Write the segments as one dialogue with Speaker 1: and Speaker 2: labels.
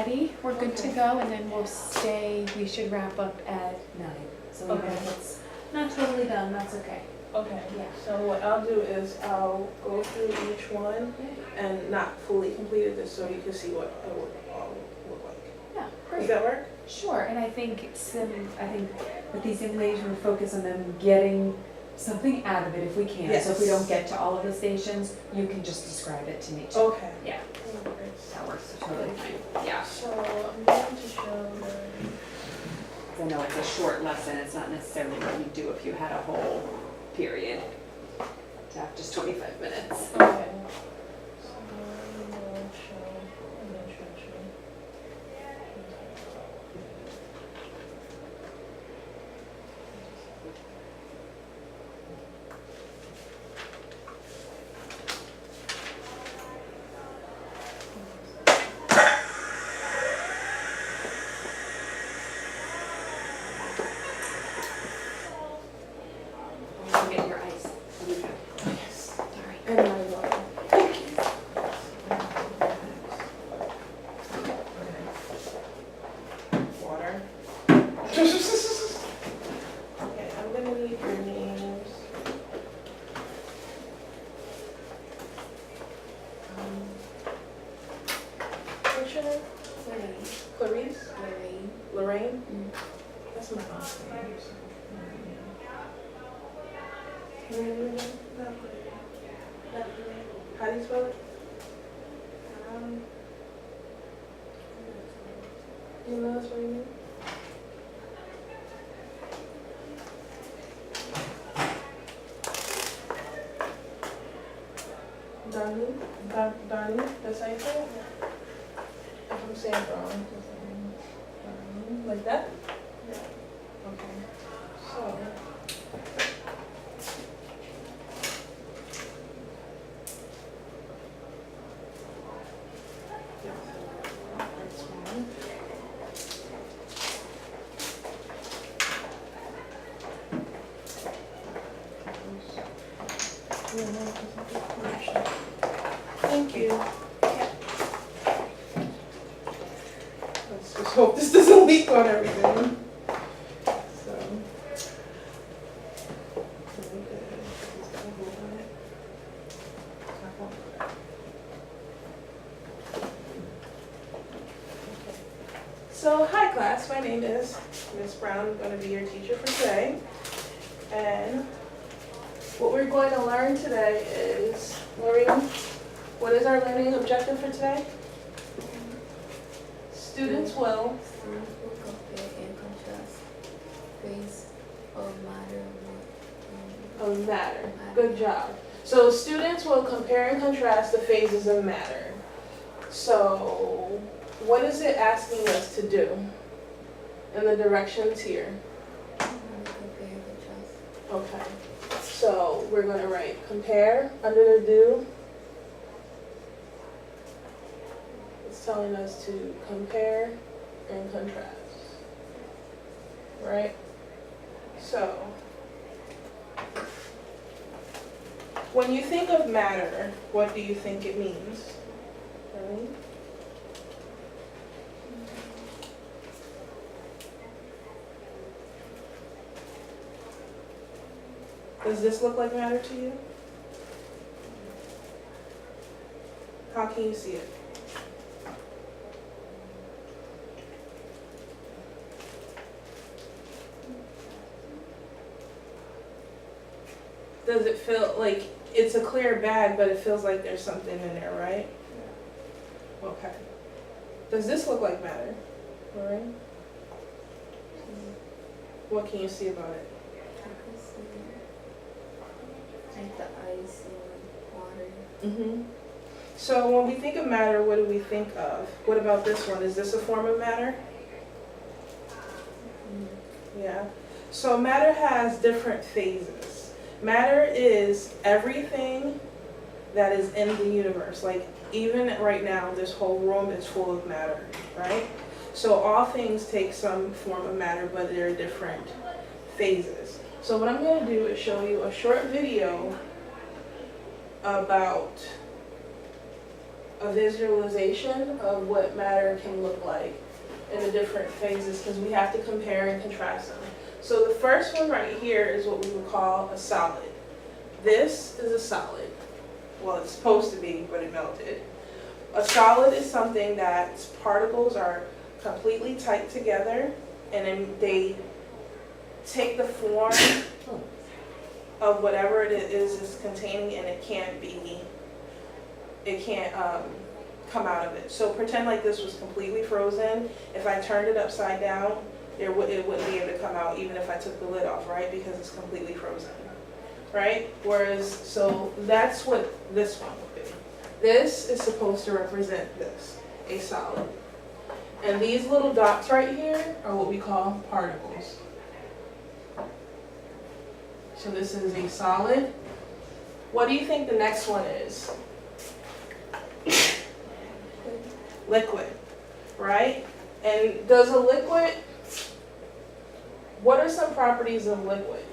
Speaker 1: ready, we're good to
Speaker 2: Okay.
Speaker 1: go, and then we'll stay, we should wrap up at 9. So even
Speaker 2: Okay.
Speaker 1: if it's not totally done, that's okay.
Speaker 2: Okay,
Speaker 1: Yeah.
Speaker 2: so what I'll do is I'll go through each one and not fully complete it, just so you can see what it would all look like.
Speaker 1: Yeah,
Speaker 2: Does
Speaker 1: great.
Speaker 2: that work?
Speaker 1: Sure, and I think with these simulations, we focus on them getting something out of it if we can. So if we
Speaker 2: Yes.
Speaker 1: don't get to all of the stations, you can just describe it to me too.
Speaker 2: Okay.
Speaker 1: Yeah,
Speaker 2: No worries.
Speaker 1: that works totally fine. Yeah.
Speaker 2: So I'm going to show
Speaker 1: I know it's a short lesson, it's not necessarily what you do if you had a whole period. To have just 25 minutes.
Speaker 2: the, okay. So I'm going to show an introduction.
Speaker 1: Get your ice.
Speaker 2: Yes.
Speaker 1: Sorry.
Speaker 2: And my water. Water. Okay, I'm gonna need your names. What's your name? Clarice? Lorraine? That's my last name. Lorraine? How do you spell it? You know that's what you mean? Darnie, that's how you say it? If I'm saying it wrong, Darnie, like that? Yeah. Okay. So. That's one. Thank you. Let's just hope this doesn't leak on everything. So. Very good. It's got a hole on it. Tap on it. Okay. So, hi class, my name is Miss Brown. I'm going to be your teacher for today. And what we're going to learn today is, Maureen, what is our learning objective for today? Students will
Speaker 3: compare and contrast phase of matter
Speaker 2: of matter. Good job. So students will compare and contrast the phases of matter. So what is it asking us to do in the directions here?
Speaker 3: compare contrast.
Speaker 2: Okay. So we're going to write compare under the do. It's telling us to compare and contrast. Right? So when you think of matter, what do you think it means? Right? Does this look like matter to you? How can you see it? Does it feel like it's a clear bag, but it feels like there's something in there, right? Okay. Does this look like matter? Lorraine? What can you see about it?
Speaker 3: Like the ice and water.
Speaker 2: Mm-hmm. So when we think of matter, what do we think of? What about this one? Is this a form of matter? Yeah. So matter has different phases. Matter is everything that is in the universe. Like even right now, this whole room is full of matter, right? So all things take some form of matter, but there are different phases. So what I'm going to do is show you a short video about a visualization of what matter can look like in the different phases, because we have to compare and contrast them. So the first one right here is what we would call a solid. This is a solid. Well, it's supposed to be, but it melted. A solid is something that its particles are completely tight together, and then they take the form of whatever it is it's containing, and it can't come out of it. So pretend like this was completely frozen. If I turned it upside down, it wouldn't be able to come out even if I took the lid off, right? Because it's completely frozen, right? Whereas, so that's what this one would be. This is supposed to represent this, a solid. And these little dots right here are what we call particles. So this is a solid. What do you think the next one is? Liquid, right? And does a liquid, what are some properties of liquid?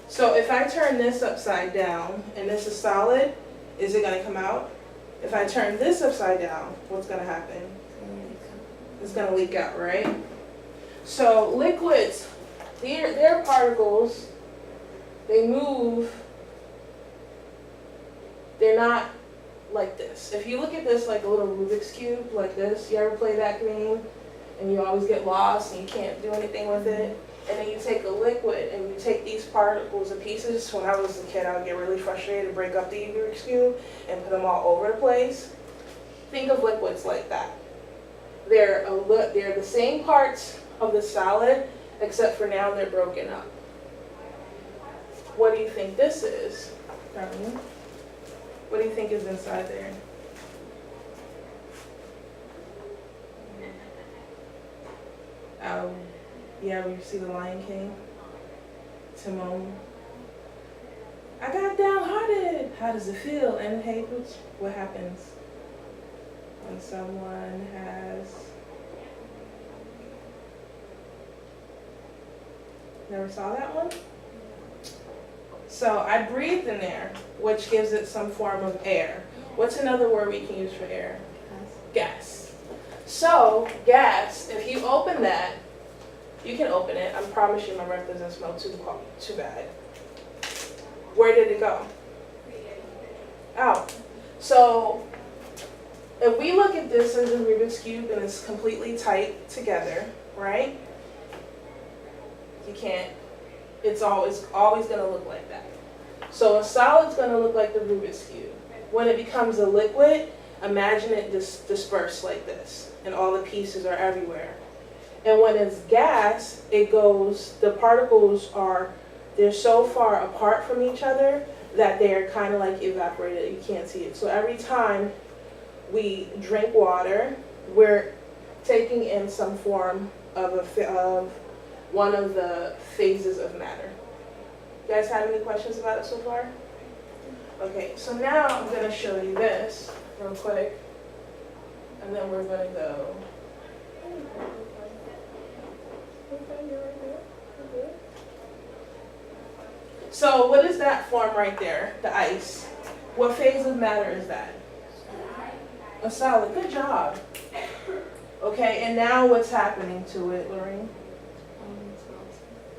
Speaker 2: So if I turn this upside down and this is solid, is it going to come out? If I turn this upside down, what's going to happen? It's going to leak out, right? So liquids, they're particles, they move, they're not like this. If you look at this like a little Rubik's Cube, like this, you ever play that game and you always get lost and you can't do anything with it? And then you take a liquid and you take these particles and pieces. When I was a kid, I would get really frustrated to break up the Rubik's Cube and put them all over the place. Think of liquids like that. They're the same parts of the solid, except for now they're broken up. What do you think this is, Darlene? What do you think is inside there? Yeah, we see the Lion King. Timon. I got downhearted. How does it feel? And hey, what happens when someone has... Never saw that one? So I breathed in there, which gives it some form of air. What's another word we can use for air? Gas. So gas, if you open that, you can open it. I promise you my breath doesn't smell too bad. Where did it go? Out. So if we look at this as a Rubik's Cube and it's completely tight together, right? You can't, it's always going to look like that. So a solid's going to look like the Rubik's Cube. When it becomes a liquid, imagine it dispersed like this, and all the pieces are everywhere. And when it's gas, the particles they're so far apart from each other that they're kind of like evaporated. You can't see it. So every time we drink water, we're taking in some form of one of the phases of matter. You guys have any questions about it so far? Okay, so now I'm going to show you this real quick, and then we're going to go. So what is that form right there, the ice? What phase of matter is that? A solid. Good job. Okay, and now what's happening to it, Lorraine?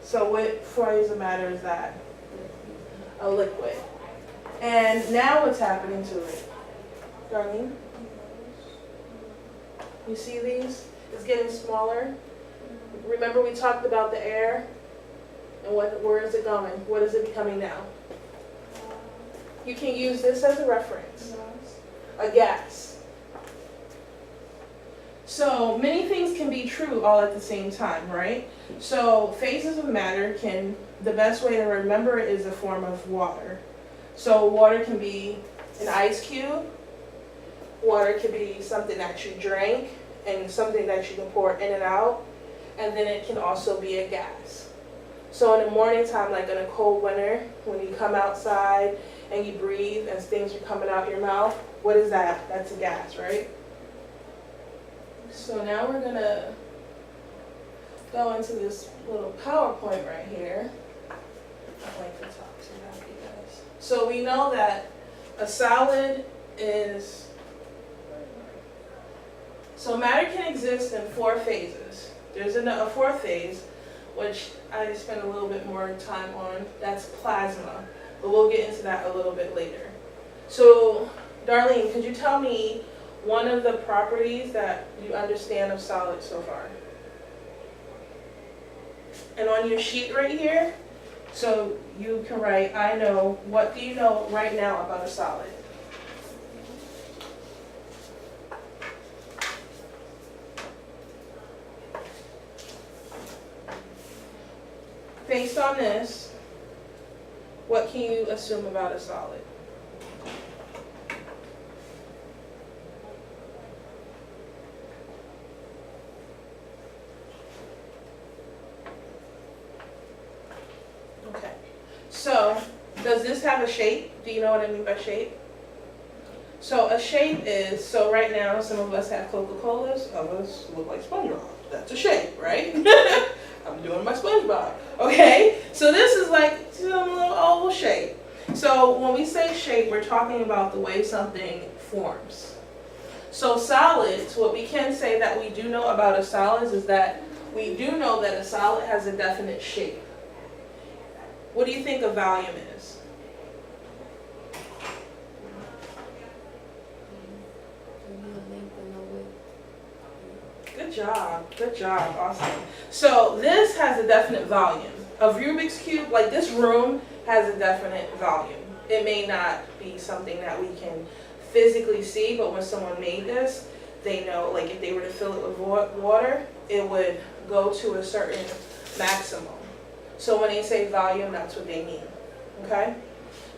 Speaker 2: So what phase of matter is that? A liquid. And now what's happening to it? Darlene? You see these? It's getting smaller. Remember we talked about the air? And where is it going? What is it becoming now? You can use this as a reference. A gas. So many things can be true all at the same time, right? So phases of matter the best way to remember it is a form of water. So water can be an ice cube. Water can be something that you drank and something that you can pour in and out. And then it can also be a gas. So in the morning time, like in a cold winter, when you come outside and you breathe and things are coming out your mouth, what is that? That's a gas, right? So now we're going to go into this little PowerPoint right here. I like to talk to you guys. So we know that a solid is, so matter can exist in 4 phases. There's a 4th phase, which I spend a little bit more time on, that's plasma, but we'll get into that a little bit later. So, Darlene, could you tell me one of the properties that you understand of solids so far? And on your sheet right here, so you can write, I know, what do you know right now about a solid? Based on this, what can you assume about a solid? Okay, so does this have a shape? Do you know what I mean by shape? So a shape is, so right now some of us have Coca-Colas, others look like SpongeBob. That's a shape, right? I'm doing my SpongeBob. Okay, so this is like a little oval shape. So when we say shape, we're talking about the way something forms. So solids, what we can say that we do know about a solid is that we do know that a solid has a definite shape. What do you think a volume is? Good job, awesome. So this has a definite volume. A Rubik's Cube, like this room, has a definite volume. It may not be something that we can physically see, but when someone made this, they know, like if they were to fill it with water, it would go to a certain maximum. So when they say volume, that's what they mean, okay?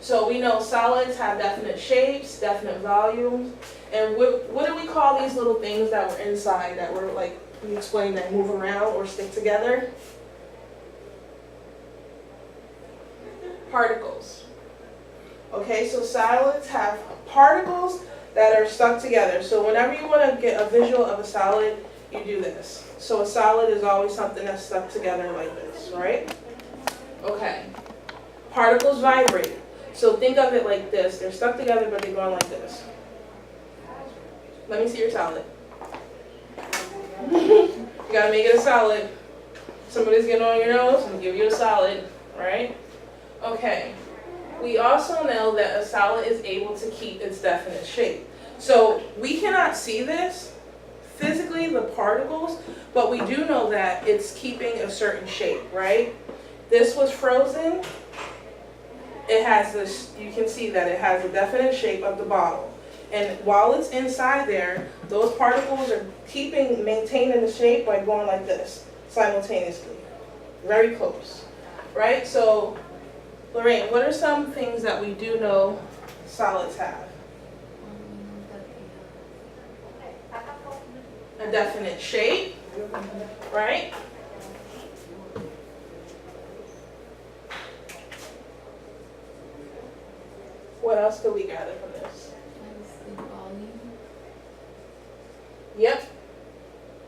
Speaker 2: So we know solids have definite shapes, definite volumes, and what do we call these little things that were inside that were like, we explained, that move around or stick together? Particles. Okay, so solids have particles that are stuck together. So whenever you want to get a visual of a solid, you do this. So a solid is always something that's stuck together like this, right? Okay. Particles vibrate. So think of it like this. They're stuck together, but they're going like this. Let me see your solid. You gotta make it a solid. Somebody's getting on your nose and give you a solid, right? Okay. We also know that a solid is able to keep its definite shape. So we cannot see this physically, the particles, but we do know that it's keeping a certain shape, right? This was frozen. It has this, you can see that it has a definite shape of the bottle. And while it's inside there, those particles are maintaining the shape by going like this simultaneously. Very close, right? So, Lorraine, what are some things that we do know solids have? A definite shape, right? What else could we gather from this? Yep.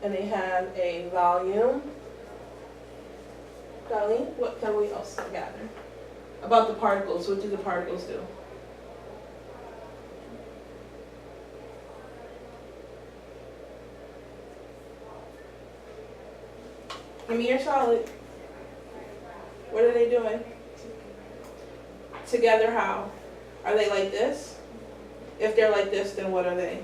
Speaker 2: And they have a volume. Darlene, what can we also gather? About the particles, what do the particles do? Give me your solid. What are they doing? Together how? Are they like this? If they're like this, then what are they?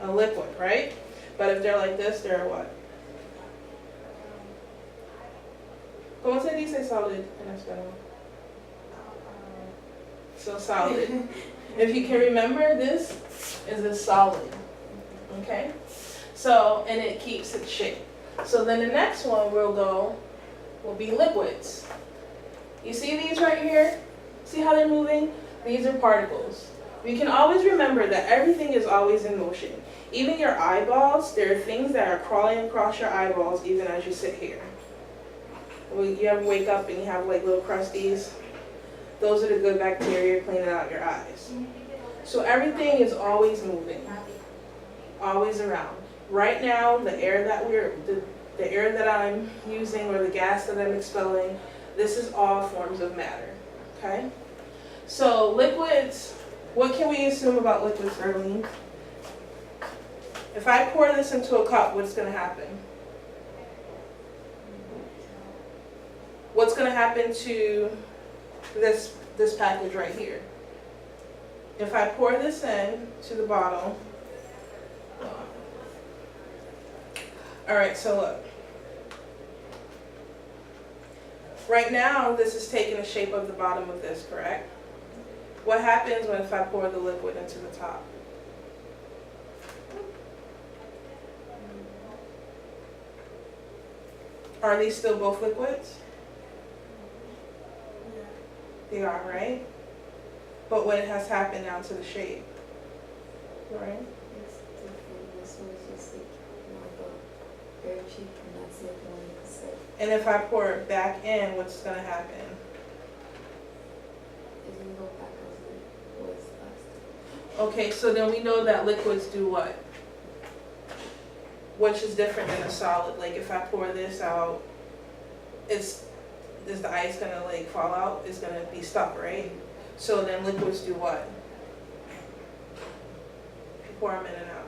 Speaker 2: A liquid, right? But if they're like this, they're a what? ¿Cómo se dice solid en español? So solid. If you can remember, this is a solid. Okay? So, and it keeps its shape. So then the next one will be liquids. You see these right here? See how they're moving? These are particles. You can always remember that everything is always in motion. Even your eyeballs, there are things that are crawling across your eyeballs even as you sit here. When you ever wake up and you have like little crusties, those are the good bacteria cleaning out your eyes. So everything is always moving, always around. Right now, the air that I'm using or the gas that I'm expelling, this is all forms of matter, okay? So liquids, what can we assume about liquids, Darlene? If I pour this into a cup, what's gonna happen? What's gonna happen to this package right here? If I pour this in to the bottle, all right, so look. Right now, this is taking the shape of the bottom of this, correct? What happens when if I pour the liquid into the top? Are these still both liquids? They are, right? But what has happened now to the shape? Right?
Speaker 3: It's different. This one's just like more very cheap, and that's the other one. It's like
Speaker 2: And if I pour it back in, what's gonna happen?
Speaker 3: it didn't go back as it was last.
Speaker 2: Okay, so then we know that liquids do what? Which is different than a solid. Like if I pour this out, is the ice gonna like fall out? It's gonna be stuck, right? So then liquids do what? You pour them in and out.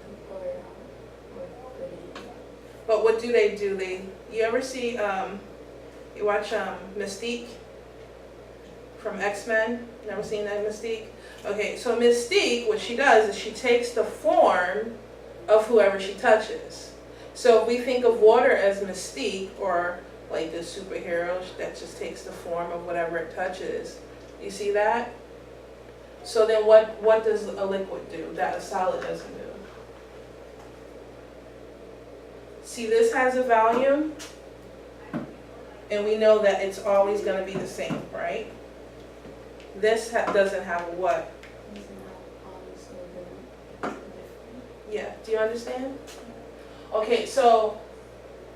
Speaker 3: You pour it out or put it in.
Speaker 2: But what do? You ever see, you watch Mystique from X-Men? Never seen that Mystique? Okay, so Mystique, what she does is she takes the form of whoever she touches. So if we think of water as Mystique, or like the superhero that just takes the form of whatever it touches, you see that? So then what does a liquid do that a solid doesn't do? See, this has a volume, and we know that it's always going to be the same, right? This doesn't have a what?
Speaker 3: It's not also different.
Speaker 2: Yeah, do you understand? Okay, so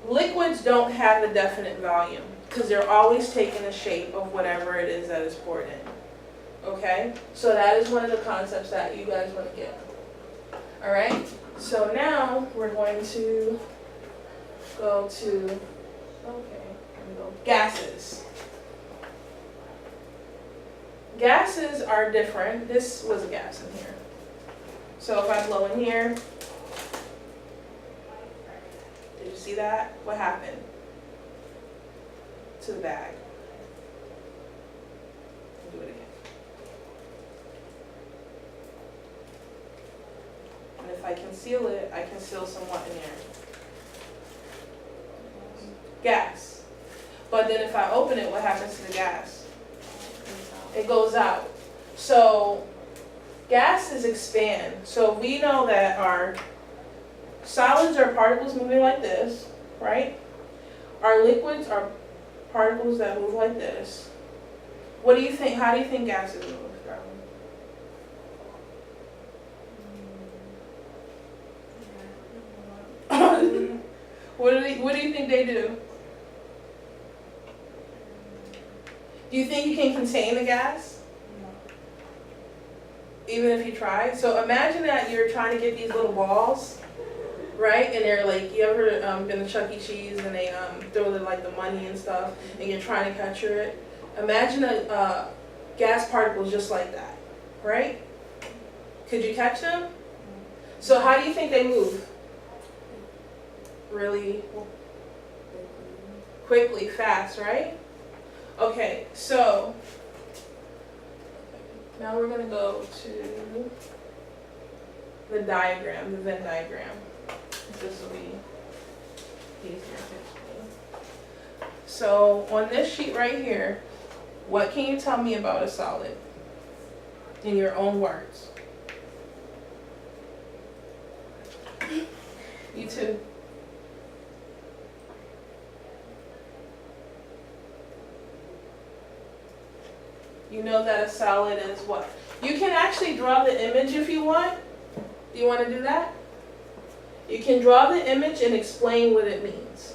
Speaker 2: liquids don't have a definite volume because they're always taking the shape of whatever it is that is poured in. Okay, so that is one of the concepts that you guys want to get. All right, so now we're going to go to, okay, here we go, gases. Gases are different. This was a gas in here. So if I blow in here, did you see that? What happened to the bag? I'll do it again. And if I can seal it, I can seal somewhat in there. Gas. But then if I open it, what happens to the gas? It goes out. So gases expand. So we know that our solids are particles moving like this, right? Our liquids are particles that move like this. What do you think? How do you think gases move, darling? What do you think they do? Do you think you can contain the gas? Even if you try? So imagine that you're trying to get these little balls, right? And they're like, you ever been to Chuck E. Cheese and they throw the money and stuff and you're trying to capture it? Imagine a gas particles just like that, right? Could you catch them? So how do you think they move? Really quickly, fast, right? Okay, so now we're going to go to the diagram, the Venn diagram. This will be easier to explain. So on this sheet right here, what can you tell me about a solid in your own words? You too. You know that a solid is what? You can actually draw the image if you want. Do you want to do that? You can draw the image and explain what it means.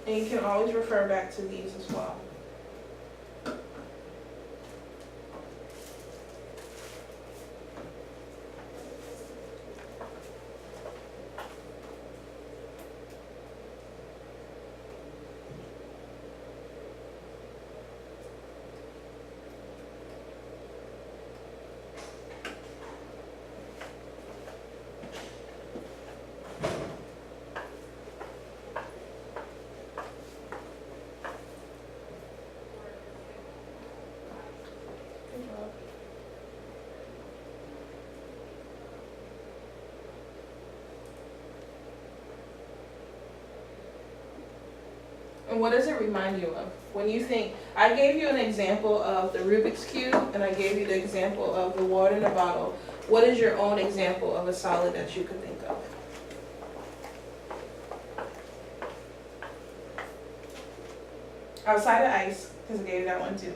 Speaker 2: And you can always refer back to these as well. Good job. And what does it remind you of? When you think, I gave you an example of the Rubik's Cube, and I gave you the example of the water in a bottle. What is your own example of a solid that you could think of? Outside of ice, because I gave you that one too.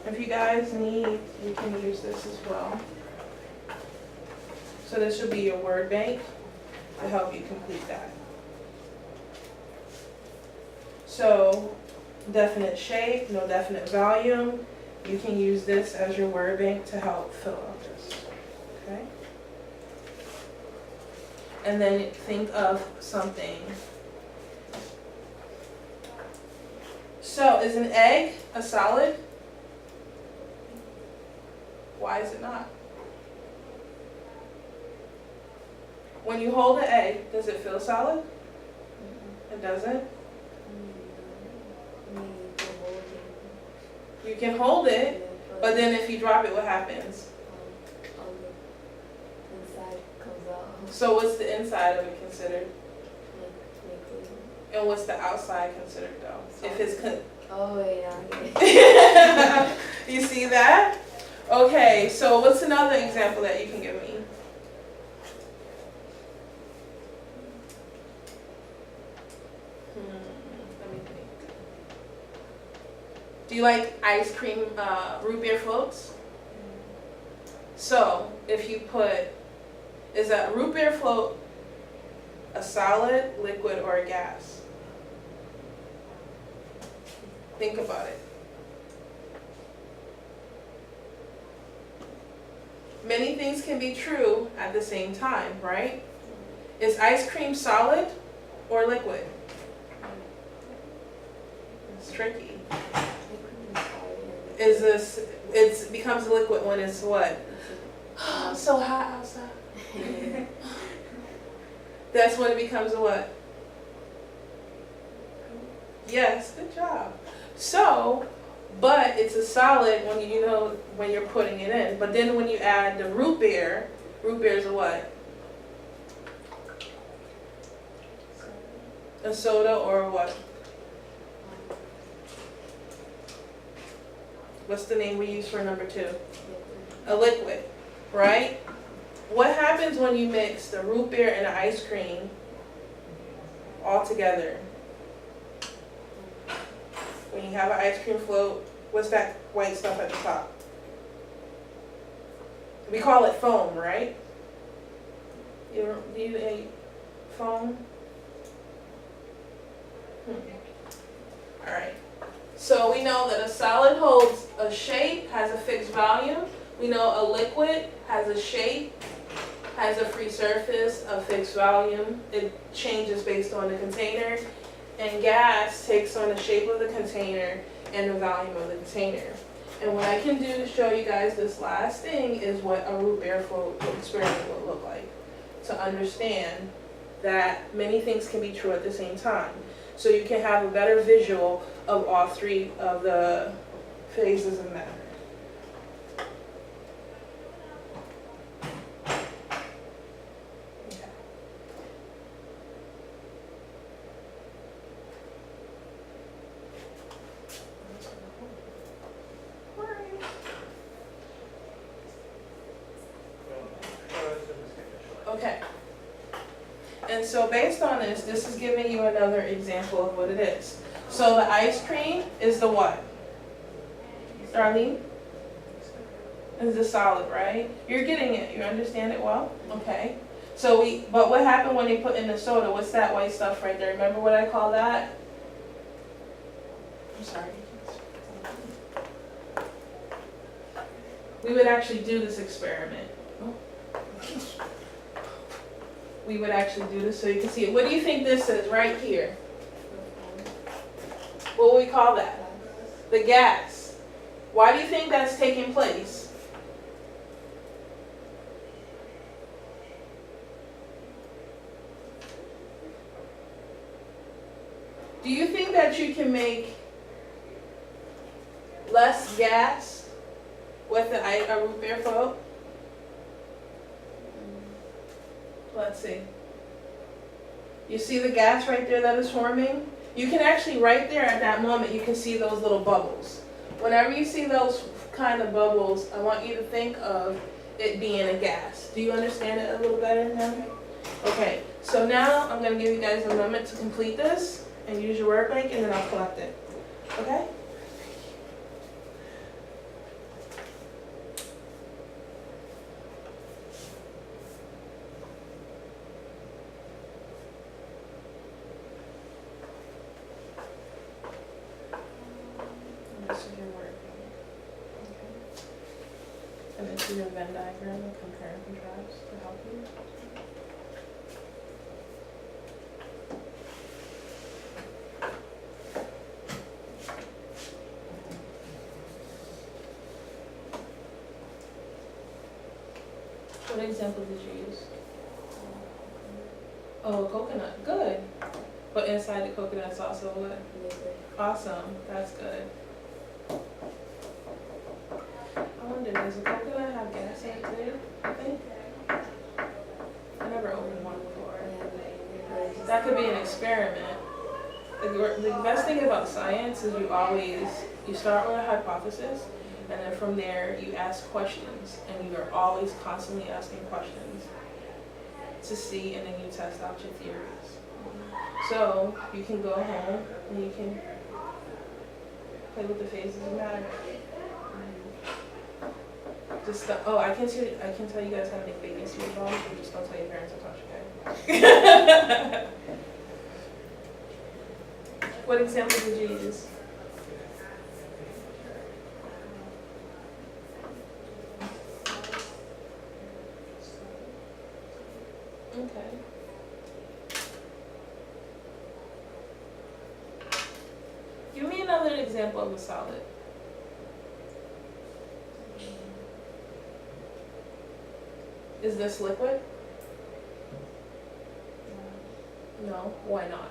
Speaker 2: If you guys need, you can use this as well. So this should be your word bank to help you complete that. So, definite shape, no definite volume. You can use this as your word bank to help fill out this, okay? And then think of something. So, is an egg a solid? Why is it not? When you hold an egg, does it feel solid? It doesn't? You can hold it, but then if you drop it, what happens?
Speaker 3: Inside comes out.
Speaker 2: So what's the inside of it considered?
Speaker 3: Liquid.
Speaker 2: And what's the outside considered though? If it's
Speaker 3: Oh yeah.
Speaker 2: You see that? Okay, so what's another example that you can give me? Let me think. Do you like ice cream, root beer floats? So, if you put, is a root beer float a solid, liquid, or a gas? Think about it. Many things can be true at the same time, right? Is ice cream solid or liquid? It's tricky. Is this, it becomes liquid when it's what? So hot outside. That's when it becomes a what? Yes, good job. So, but it's a solid when you know when you're putting it in. But then when you add the root beer is a what? A soda or a what? What's the name we use for number 2? A liquid, right? What happens when you mix the root beer and the ice cream all together? When you have an ice cream float, what's that white stuff at the top? We call it foam, right? Do you eat foam? All right. So we know that a solid holds a shape, has a fixed volume. We know a liquid has a shape, has a free surface, a fixed volume. It changes based on the container. And gas takes on the shape of the container and the volume of the container. And what I can do to show you guys this last thing is what a root beer float experiment would look like. To understand that many things can be true at the same time. So you can have a better visual of all 3 of the phases of matter. Okay. Okay. And so based on this is giving you another example of what it is. So the ice cream is the what? Darlene? Is the solid, right? You're getting it, you understand it well? Okay. So but what happened when they put in the soda? What's that white stuff right there? Remember what I call that? I'm sorry. We would actually do this experiment. We would actually do this so you can see it. What do you think this is right here? What would we call that? The gas. Why do you think that's taking place? Do you think that you can make less gas with a root beer float? Let's see. You see the gas right there that is forming? You can actually, right there at that moment, you can see those little bubbles. Whenever you see those kind of bubbles, I want you to think of it being a gas. Do you understand it a little better now? Okay, so now I'm going to give you guys a moment to complete this and use your word bank, and then I'll collect it. Okay? This is your word bank. Okay. And this is your Venn diagram of compare and contrast to help you. What example did you use? Oh, coconut. Good. But inside the coconut's also what?
Speaker 3: Liquid.
Speaker 2: Awesome. That's good. I wonder, does a coconut have gas in it too? I think. I never opened one before. That could be an experiment. The best thing about science is you start with a hypothesis, and then from there you ask questions, and you are always constantly asking questions to see, and then you test out your theories. So you can go home and you can play with the phases of matter. I can tell you guys how to make bacon cereal balls, but just don't tell your parents I taught you guys. What example did you use? Okay. Give me another example of a solid. Is this liquid? No. Why not?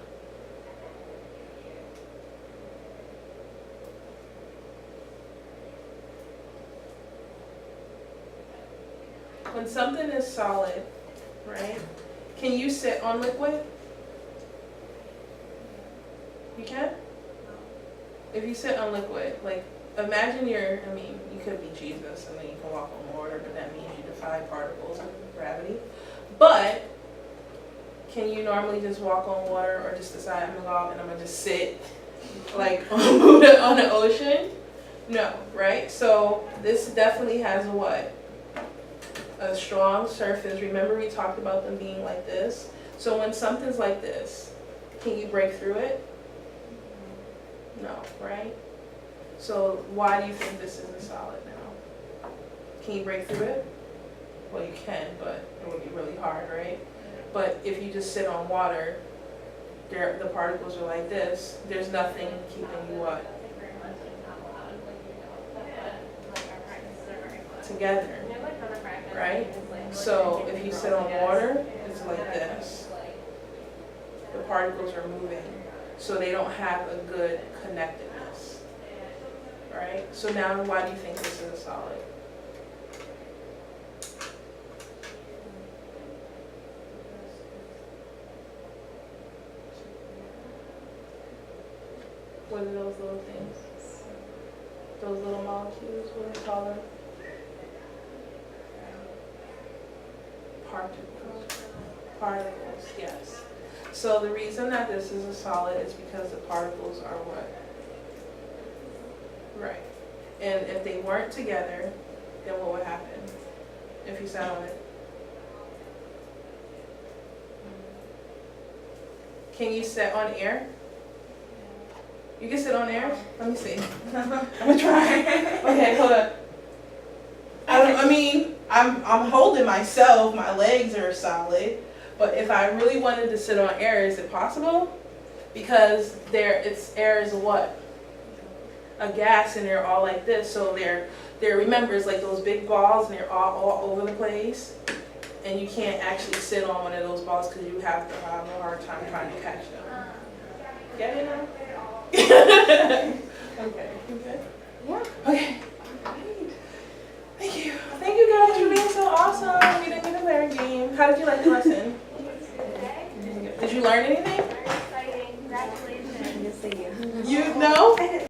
Speaker 2: When something is solid, right? Can you sit on liquid? You can? If you sit on liquid, like imagine you could be Jesus and then you can walk on water, but that means you defy particles of gravity. But can you normally just walk on water or just decide I'm gonna go out and I'm gonna just sit like on the ocean? No, right? So this definitely has a what? A strong surface. Remember we talked about them being like this? So when something's like this, can you break through it? No, right? So why do you think this isn't solid now? Can you break through it? Well, you can, but it would be really hard, right? But if you just sit on water, the particles are like this, there's nothing keeping you what? Together, right? So if you sit on water, it's like this. The particles are moving, so they don't have a good connectedness, right? So now why do you think this is a solid? What are those little things? Those little molecules, what do we call them? Particles. Particles, yes. So the reason that this is a solid is because the particles are what? Right. And if they weren't together, then what would happen if you sat on it? Can you sit on air? You can sit on air? Let me see. I'm gonna try. Okay, hold on. I mean, I'm holding myself, my legs are solid, but if I really wanted to sit on air, is it possible? Because air is a what? A gas, and they're all like this, so remember, it's like those big balls and they're all over the place, and you can't actually sit on one of those balls because you have to have a hard time trying to catch them. Get it now? Okay, you good?
Speaker 3: Yeah.
Speaker 2: Okay. Thank you. Thank you guys for being so awesome. We didn't even play a game. How did you like the lesson? Did you learn anything?